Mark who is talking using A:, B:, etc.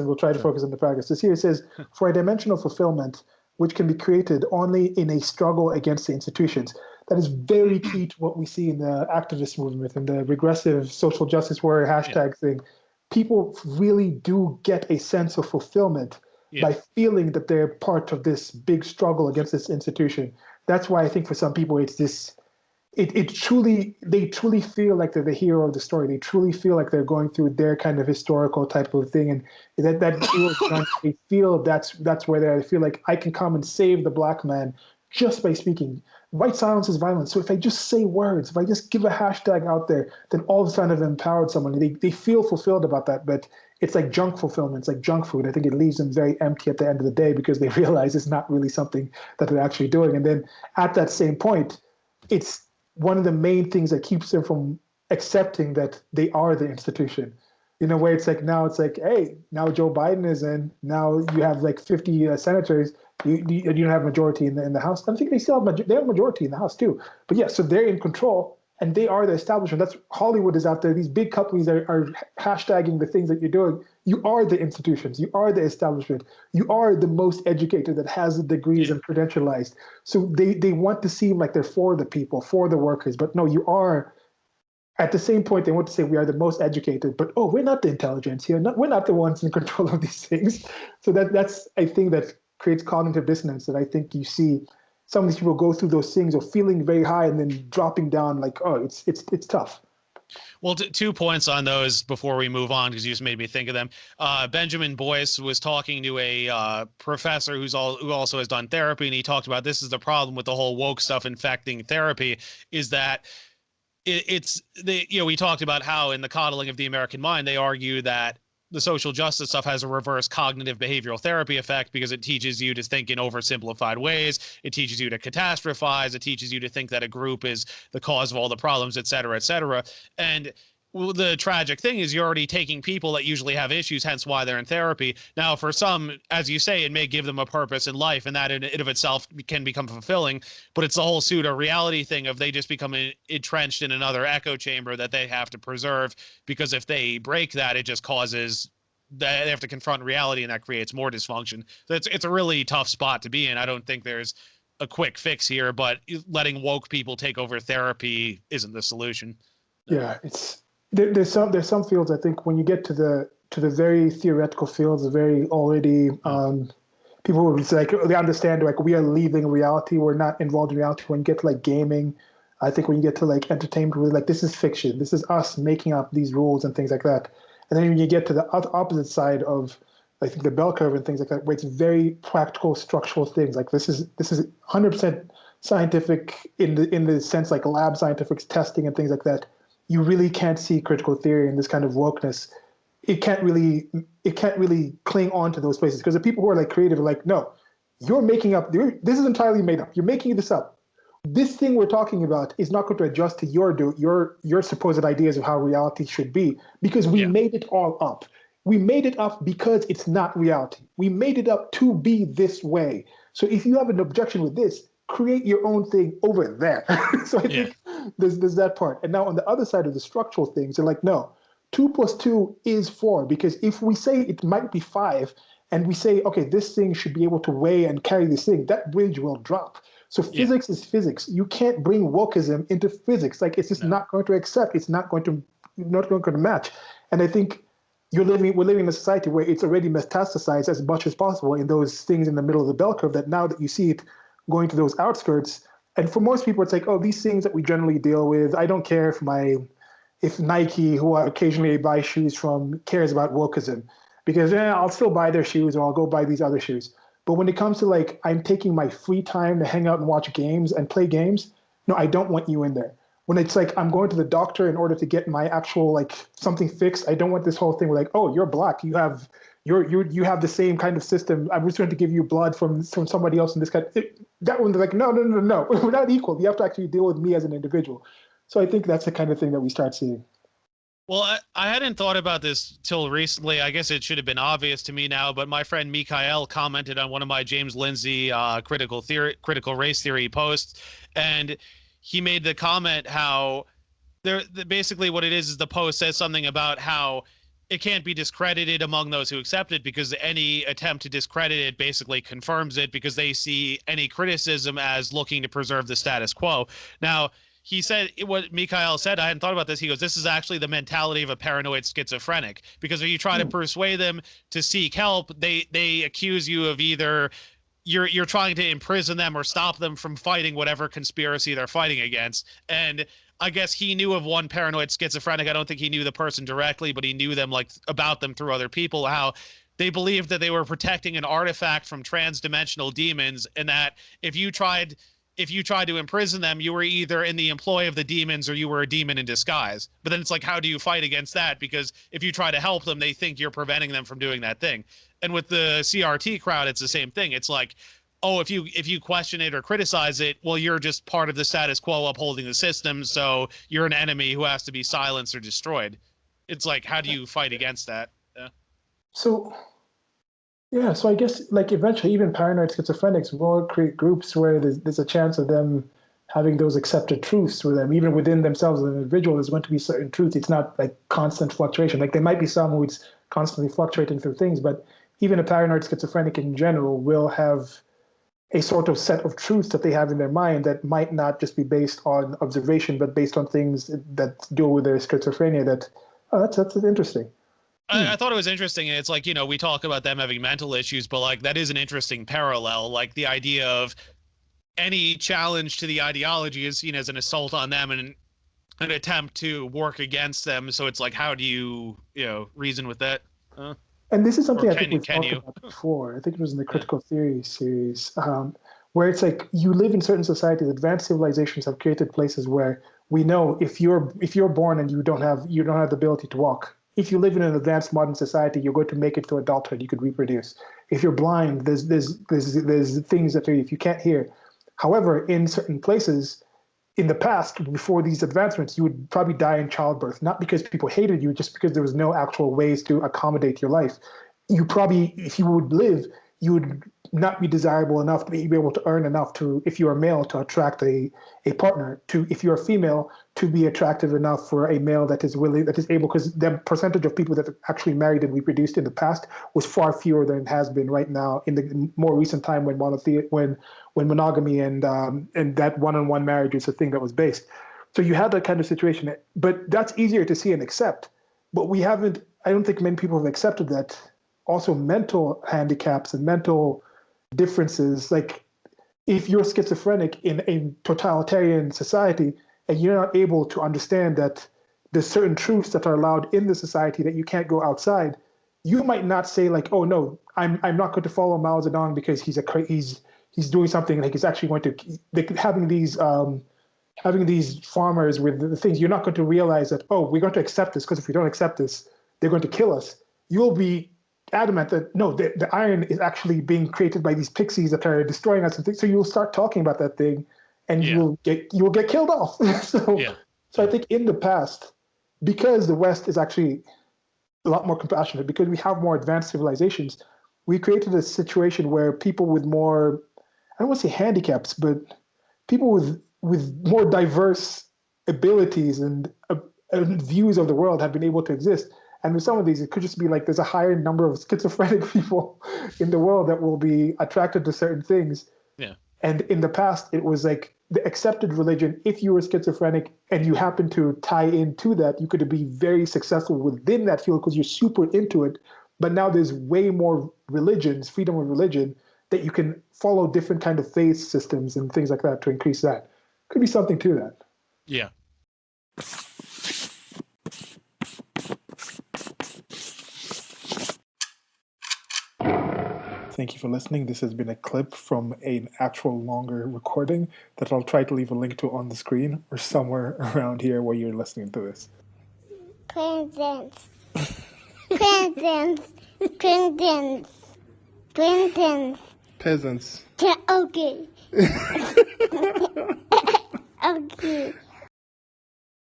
A: and we'll try to focus on the practice. So here it says, for a dimension of fulfillment, which can be created only in a struggle against the institutions. That is very key to what we see in the activist movement and the regressive social justice warrior hashtag thing. People really do get a sense of fulfillment by feeling that they're part of this big struggle against this institution. That's why I think for some people it's this, they truly feel like they're the hero of the story. They truly feel like they're going through their kind of historical type of thing, and that feels done. They feel that's where they feel like I can come and save the black man just by speaking. White silence is violence. So if I just say words, if I just give a hashtag out there, then all of a sudden I've empowered someone. They feel fulfilled about that, but it's like junk fulfillment. It's like junk food. I think it leaves them very empty at the end of the day because they realize it's not really something that they're actually doing. And then at that same point, it's one of the main things that keeps them from accepting that they are the institution. In a way, it's like now it's like, hey, now Joe Biden is in. Now you have like 50 senators. You don't have majority in the House. I think they still have they have majority in the House too. But yeah, so they're in control and they are the establishment. That's Hollywood is out there. These big companies are hashtagging the things that you're doing. You are the institutions. You are the establishment. You are the most educated that has the degrees and credentialized. So they want to seem like they're for the people, for the workers. But no, you are. At the same point, they want to say we are the most educated, but we're not the intelligence here. We're not the ones in control of these things. So that's I think that creates cognitive dissonance. That I think you see some of these people go through those things of feeling very high and then dropping down like, oh, it's tough.
B: Well, 2 points on those before we move on, because you just made me think of them. Benjamin Boyce was talking to a professor who also has done therapy, and he talked about this is the problem with the whole woke stuff infecting therapy, is that we talked about how in the coddling of the American mind, they argue that the social justice stuff has a reverse cognitive behavioral therapy effect because it teaches you to think in oversimplified ways. It teaches you to catastrophize. It teaches you to think that a group is the cause of all the problems, et cetera, et cetera. And the tragic thing is you're already taking people that usually have issues, hence why they're in therapy. Now, for some, as you say, it may give them a purpose in life, and that in and of itself can become fulfilling, but it's the whole pseudo-reality thing of they just become entrenched in another echo chamber that they have to preserve, because if they break that, it just causes they have to confront reality, and that creates more dysfunction. So it's a really tough spot to be in. I don't think there's a quick fix here, but letting woke people take over therapy isn't the solution.
A: Yeah, there's some fields I think when you get to the very theoretical fields, the very already people will say like they understand like we are leaving reality, we're not involved in reality. When you get to like gaming, I think when you get to like entertainment, really like this is fiction, this is us making up these rules and things like that. And then when you get to the opposite side of I think the bell curve and things like that, where it's very practical, structural things. Like this is 100% scientific in the sense like lab scientific testing and things like that. You really can't see critical theory and this kind of wokeness. It can't really cling on to those places because the people who are like creative are like, no, you're making up. This is entirely made up. You're making this up. This thing we're talking about is not going to adjust to your supposed ideas of how reality should be because we made it all up. We made it up because it's not reality. We made it up to be this way. So if you have an objection with this, create your own thing over there. So I think there's that part. And now on the other side of the structural things, they're like, no, 2 + 2 is 4. Because if we say it might be 5, and we say, okay, this thing should be able to weigh and carry this thing, that bridge will drop. So physics is physics. You can't bring wokeism into physics. Like it's just not going to accept. It's not going to match. And I think we're living in a society where it's already metastasized as much as possible in those things in the middle of the bell curve that now that you see it going to those outskirts. And for most people, it's like, oh, these things that we generally deal with, I don't care if Nike, who I occasionally buy shoes from, cares about wokeism. Because I'll still buy their shoes or I'll go buy these other shoes. But when it comes to like, I'm taking my free time to hang out and watch games and play games, no, I don't want you in there. When it's like I'm going to the doctor in order to get my actual like something fixed, I don't want this whole thing where like, oh, you're black, you have the same kind of system. I'm just going to give you blood from somebody else in this kind. That one, they're like, no, we're not equal. You have to actually deal with me as an individual. So I think that's the kind of thing that we start seeing.
B: Well, I hadn't thought about this till recently. I guess it should have been obvious to me now, but my friend Mikhail commented on one of my James Lindsay critical race theory posts, and he made the comment how basically what it is the post says something about how it can't be discredited among those who accept it, because any attempt to discredit it basically confirms it, because they see any criticism as looking to preserve the status quo. Now, he said what Mikhail said, I hadn't thought about this. He goes, this is actually the mentality of a paranoid schizophrenic, because if you try to persuade them to seek help, they accuse you of either you're trying to imprison them or stop them from fighting whatever conspiracy they're fighting against. And I guess he knew of one paranoid schizophrenic. I don't think he knew the person directly, but he knew them, like, about them through other people, how they believed that they were protecting an artifact from transdimensional demons, and that if you tried to imprison them, you were either in the employ of the demons or you were a demon in disguise. But then it's like, how do you fight against that? Because if you try to help them, they think you're preventing them from doing that thing. And with the CRT crowd, it's the same thing. It's like, oh, if you question it or criticize it, well, you're just part of the status quo upholding the system, so you're an enemy who has to be silenced or destroyed. It's like, how do you fight against that? Yeah.
A: So I guess, like, eventually even paranoid schizophrenics will create groups where there's a chance of them having those accepted truths for them. Even within themselves as an individual, there's going to be certain truths. It's not like constant fluctuation. Like, there might be some who's constantly fluctuating through things, but even a paranoid schizophrenic in general will have a sort of set of truths that they have in their mind that might not just be based on observation, but based on things that deal with their schizophrenia. That's interesting.
B: I thought it was interesting. And it's like, we talk about them having mental issues, but like, that is an interesting parallel. Like, the idea of any challenge to the ideology is seen as an assault on them and an attempt to work against them. So it's like, how do you, reason with that?
A: And this is something I think we've talked about before. I think it was in the Critical Theory series, where it's like, you live in certain societies. Advanced civilizations have created places where we know if you're born and you don't have the ability to walk, if you live in an advanced modern society, you're going to make it to adulthood. You could reproduce. If you're blind, there's things that if you can't hear. However, in certain places, in the past, before these advancements, you would probably die in childbirth, not because people hated you, just because there was no actual ways to accommodate your life. You probably, if you would live, you would not be desirable enough to be able to earn enough to, if you're a male, to attract a partner, to, if you're a female, to be attractive enough for a male that is willing, that is able, because the percentage of people that actually married and reproduced in the past was far fewer than it has been right now in the more recent time when monogamy and that one-on-one marriage is a thing that was based. So you had that kind of situation, but that's easier to see and accept. But I don't think many people have accepted that also mental handicaps and mental differences. Like, if you're schizophrenic in a totalitarian society and you're not able to understand that there's certain truths that are allowed in the society that you can't go outside, you might not say like, oh no, I'm not going to follow Mao Zedong because he's doing something, like he's actually going to, having these farmers with the things, you're not going to realize that, oh, we're going to accept this, because if we don't accept this, they're going to kill us. You'll be adamant that no, the iron is actually being created by these pixies that are destroying us and things. So you'll start talking about that thing, and you will get killed off. So I think in the past, because the West is actually a lot more compassionate, because we have more advanced civilizations, we created a situation where people with more, I don't want to say handicaps, but people with more diverse abilities and views of the world have been able to exist. And with some of these, it could just be like there's a higher number of schizophrenic people in the world that will be attracted to certain things.
B: Yeah.
A: And in the past, it was like the accepted religion. If you were schizophrenic and you happen to tie into that, you could be very successful within that field because you're super into it. But now there's way more religions, freedom of religion, that you can follow different kind of faith systems and things like that to increase that. Could be something to that.
B: Yeah.
A: Thank you for listening. This has been a clip from an actual longer recording that I'll try to leave a link to on the screen or somewhere around here where you're listening to this.
C: Presents. Presents. Presents. Presents.
A: Peasants.
C: Okay. Okay.